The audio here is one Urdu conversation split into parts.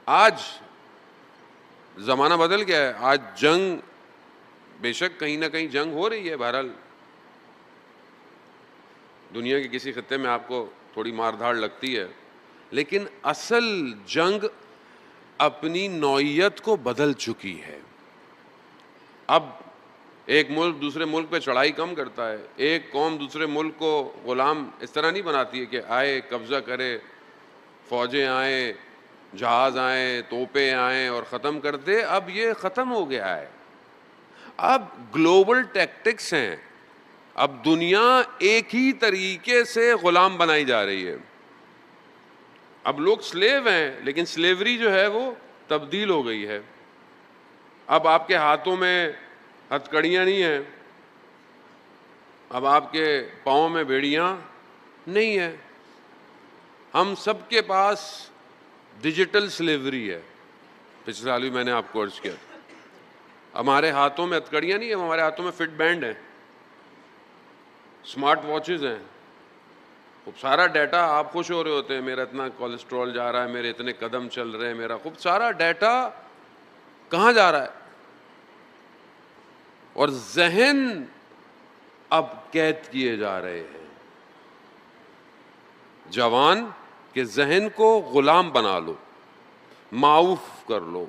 آج زمانہ بدل گیا ہے. آج جنگ بے شک کہیں نہ کہیں جنگ ہو رہی ہے. بہرحال دنیا کے کسی خطے میں آپ کو تھوڑی مار دھاڑ لگتی ہے, لیکن اصل جنگ اپنی نوعیت کو بدل چکی ہے. اب ایک ملک دوسرے ملک پہ چڑھائی کم کرتا ہے, ایک قوم دوسرے ملک کو غلام اس طرح نہیں بناتی ہے کہ آئے قبضہ کرے, فوجیں آئیں, جہاز آئیں, توپیں آئیں اور ختم کر دے. اب یہ ختم ہو گیا ہے. اب گلوبل ٹیکٹکس ہیں. اب دنیا ایک ہی طریقے سے غلام بنائی جا رہی ہے. اب لوگ سلیو ہیں, لیکن سلیوری جو ہے وہ تبدیل ہو گئی ہے. اب آپ کے ہاتھوں میں ہتھ کڑیاں نہیں ہیں, اب آپ کے پاؤں میں بیڑیاں نہیں ہیں. ہم سب کے پاس ڈیجیٹل سلیوری ہے. پچھلے سال بھی میں نے آپ کو عرض کیا تھا, ہمارے ہاتھوں میں ہتھ کڑیاں نہیں ہیں, ہمارے ہاتھوں میں فٹ بینڈ ہیں, اسمارٹ واچز ہیں. خوب سارا ڈیٹا, آپ خوش ہو رہے ہوتے ہیں میرا اتنا کولیسٹرول جا رہا ہے, میرے اتنے قدم چل رہے ہیں, میرا خوب سارا ڈیٹا کہاں جا رہا ہے. اور ذہن اب قید کیے جا رہے ہیں. جوان کے ذہن کو غلام بنا لو, معاف کر لو.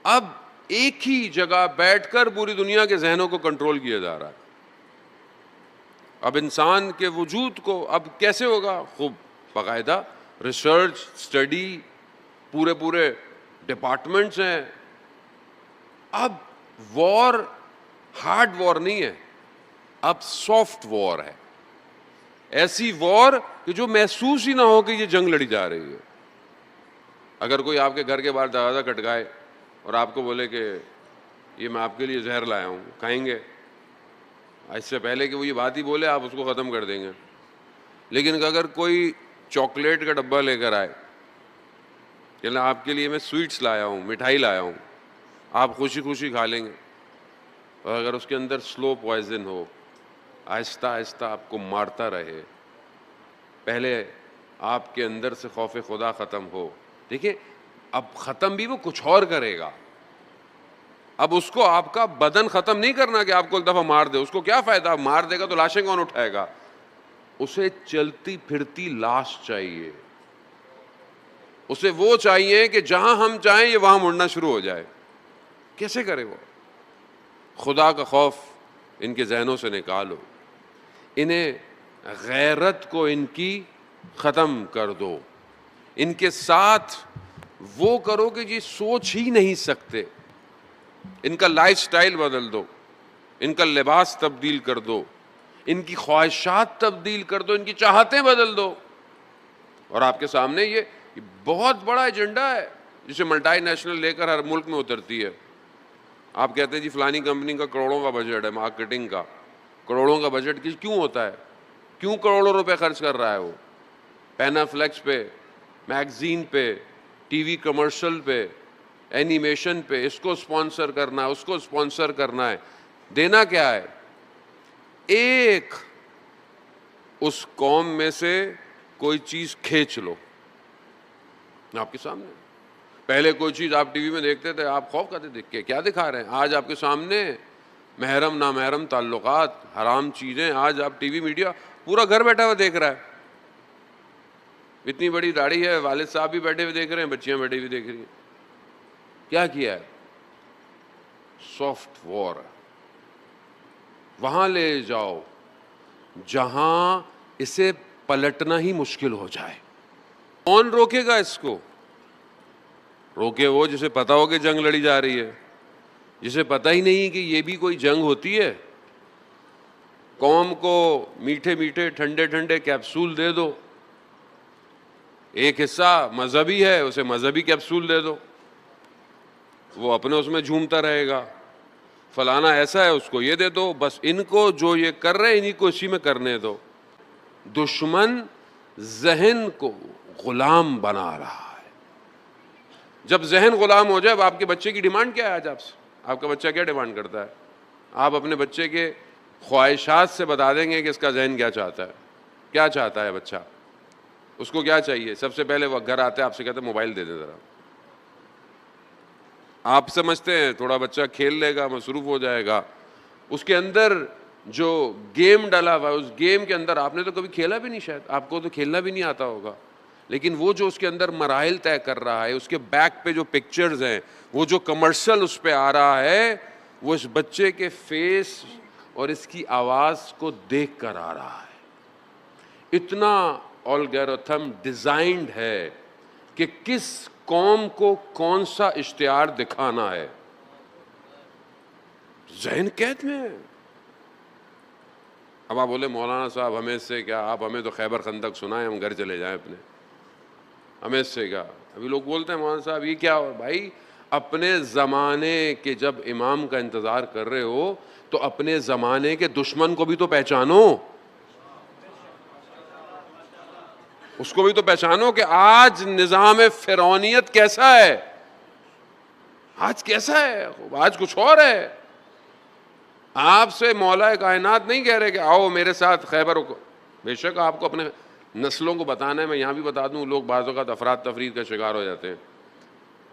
اب ایک ہی جگہ بیٹھ کر پوری دنیا کے ذہنوں کو کنٹرول کیا جا رہا ہے. اب انسان کے وجود کو اب کیسے ہوگا؟ خوب باقاعدہ ریسرچ اسٹڈی, پورے ڈپارٹمنٹس ہیں. اب وار ہارڈ وار نہیں ہے, اب سافٹ وار ہے. ایسی وار کہ جو محسوس ہی نہ ہو کہ یہ جنگ لڑی جا رہی ہے. اگر کوئی آپ کے گھر کے باہر دروازہ کھٹکائے اور آپ کو بولے کہ یہ میں آپ کے لیے زہر لایا ہوں, کھائیں گے؟ اس سے پہلے کہ وہ یہ بات ہی بولے آپ اس کو ختم کر دیں گے. لیکن اگر کوئی چاکلیٹ کا ڈبہ لے کر آئے کہ آپ کے لیے میں سویٹس لایا ہوں, مٹھائی لایا ہوں, آپ خوشی خوشی کھا لیں گے. اور اگر اس کے اندر سلو پوائزن ہو, آہستہ آہستہ آپ کو مارتا رہے, پہلے آپ کے اندر سے خوف خدا ختم ہو. دیکھیں اب ختم بھی وہ کچھ اور کرے گا. اب اس کو آپ کا بدن ختم نہیں کرنا کہ آپ کو ایک دفعہ مار دے, اس کو کیا فائدہ, مار دے گا تو لاشیں کون اٹھائے گا. اسے چلتی پھرتی لاش چاہیے. اسے وہ چاہیے کہ جہاں ہم چاہیں یہ وہاں مڑنا شروع ہو جائے. کیسے کرے وہ؟ خدا کا خوف ان کے ذہنوں سے نکالو, انہیں غیرت کو ان کی ختم کر دو. ان کے ساتھ وہ کرو کہ یہ سوچ ہی نہیں سکتے. ان کا لائف سٹائل بدل دو, ان کا لباس تبدیل کر دو, ان کی خواہشات تبدیل کر دو, ان کی چاہتیں بدل دو. اور آپ کے سامنے یہ بہت بڑا ایجنڈا ہے جسے ملٹی نیشنل لے کر ہر ملک میں اترتی ہے. آپ کہتے ہیں جی فلانی کمپنی کا کروڑوں کا بجٹ ہے, مارکیٹنگ کا کروڑوں کا بجٹ کیوں ہوتا ہے؟ کیوں کروڑوں روپے خرچ کر رہا ہے وہ؟ پینا فلیکس پہ, میگزین پہ, ٹی وی کمرشل پہ, اینیمیشن پہ, اس کو سپانسر کرنا ہے, اس کو سپانسر کرنا ہے. دینا کیا ہے؟ ایک اس قوم میں سے کوئی چیز کھینچ لو آپ کے سامنے. پہلے کوئی چیز آپ ٹی وی میں دیکھتے تھے, آپ خوف کھاتے دیکھ کے کیا دکھا رہے ہیں. آج آپ کے سامنے محرم نامحرم تعلقات, حرام چیزیں, آج آپ ٹی وی میڈیا پورا گھر بیٹھا ہوا دیکھ رہا ہے. اتنی بڑی داڑھی ہے, والد صاحب بھی بیٹھے ہوئے دیکھ رہے ہیں, بچیاں بیٹھی ہوئی دیکھ رہی ہیں. کیا کیا ہے؟ سافٹ وار. وہاں لے جاؤ جہاں اسے پلٹنا ہی مشکل ہو جائے. کون روکے گا اس کو؟ روکے وہ جسے پتا ہو کہ جنگ لڑی جا رہی ہے, جسے پتہ ہی نہیں کہ یہ بھی کوئی جنگ ہوتی ہے. قوم کو میٹھے میٹھے ٹھنڈے ٹھنڈے کیپسول دے دو. ایک حصہ مذہبی ہے, اسے مذہبی کیپسول دے دو, وہ اپنے اس میں جھومتا رہے گا. فلانا ایسا ہے, اس کو یہ دے دو. بس ان کو جو یہ کر رہے ہیں انہی کو اسی میں کرنے دو. دشمن ذہن کو غلام بنا رہا ہے. جب ذہن غلام ہو جائے, اب آپ کے بچے کی ڈیمانڈ کیا ہے؟ آج آپ کا بچہ کیا ڈیمانڈ کرتا ہے؟ آپ اپنے بچے کے خواہشات سے بتا دیں گے کہ اس کا ذہن کیا چاہتا ہے. کیا چاہتا ہے بچہ؟ اس کو کیا چاہیے؟ سب سے پہلے وہ گھر آتے آپ سے کہتے ہیں موبائل دے دیں ذرا. آپ سمجھتے ہیں تھوڑا بچہ کھیل لے گا, مصروف ہو جائے گا, اس کے اندر جو گیم ڈالا ہوا ہے اس گیم کے اندر آپ نے تو کبھی کھیلا بھی نہیں, شاید آپ کو تو کھیلنا بھی نہیں آتا ہوگا, لیکن وہ جو اس کے اندر مراحل طے کر رہا ہے, اس کے بیک پہ جو پکچرز ہیں, وہ جو کمرشل اس پہ آ رہا ہے, وہ اس بچے کے فیس اور اس کی آواز کو دیکھ کر آ رہا ہے. اتنا الگورتھم ڈیزائنڈ ہے کہ کس قوم کو کون سا اشتہار دکھانا ہے, ذہن قید میں ہے. اب آپ بولے مولانا صاحب ہمیں اس سے کیا, آپ ہمیں تو خیبر خندق سنائیں, ہم گھر چلے جائیں اپنے, ہمیں اس سے کیا. ابھی لوگ بولتے ہیں مولانا صاحب یہ کیا ہو بھائی, اپنے زمانے کے جب امام کا انتظار کر رہے ہو تو اپنے زمانے کے دشمن کو بھی تو پہچانو, اس کو بھی تو پہچانو کہ آج نظام فرعونیت کیسا ہے, آج کیسا ہے, آج کچھ اور ہے. آپ سے مولا کائنات نہیں کہہ رہے کہ آؤ میرے ساتھ خیبر کو, بے شک آپ کو اپنے نسلوں کو بتانا ہے. میں یہاں بھی بتا دوں, لوگ بعض اوقات افراد تفرید کا شکار ہو جاتے ہیں.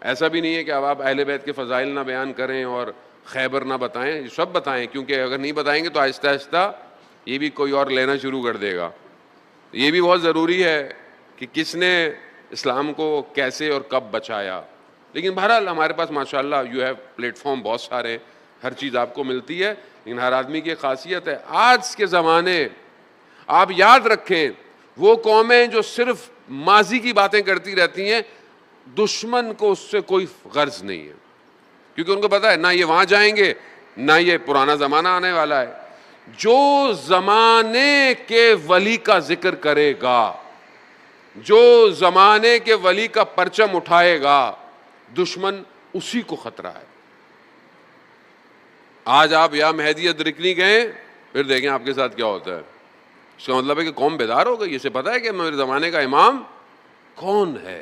ایسا بھی نہیں ہے کہ اب آپ اہل بیت کے فضائل نہ بیان کریں اور خیبر نہ بتائیں, سب بتائیں, کیونکہ اگر نہیں بتائیں گے تو آہستہ آہستہ یہ بھی کوئی اور لینا شروع کر دے گا. یہ بھی بہت ضروری ہے کہ کس نے اسلام کو کیسے اور کب بچایا. لیکن بہرحال ہمارے پاس ماشاءاللہ یو ہیو پلیٹ فارم بہت سارے ہیں, ہر چیز آپ کو ملتی ہے, لیکن ہر آدمی کی خاصیت ہے. آج کے زمانے آپ یاد رکھیں, وہ قومیں جو صرف ماضی کی باتیں کرتی رہتی ہیں, دشمن کو اس سے کوئی غرض نہیں ہے, کیونکہ ان کو پتا ہے نہ یہ وہاں جائیں گے نہ یہ پرانا زمانہ آنے والا ہے. جو زمانے کے ولی کا ذکر کرے گا, جو زمانے کے ولی کا پرچم اٹھائے گا, دشمن اسی کو خطرہ ہے. آج آپ یا مہدی ادرکنی گئے, پھر دیکھیں آپ کے ساتھ کیا ہوتا ہے. اس کا مطلب ہے کہ قوم بیدار ہو گئی, اسے پتا ہے کہ میرے زمانے کا امام کون ہے.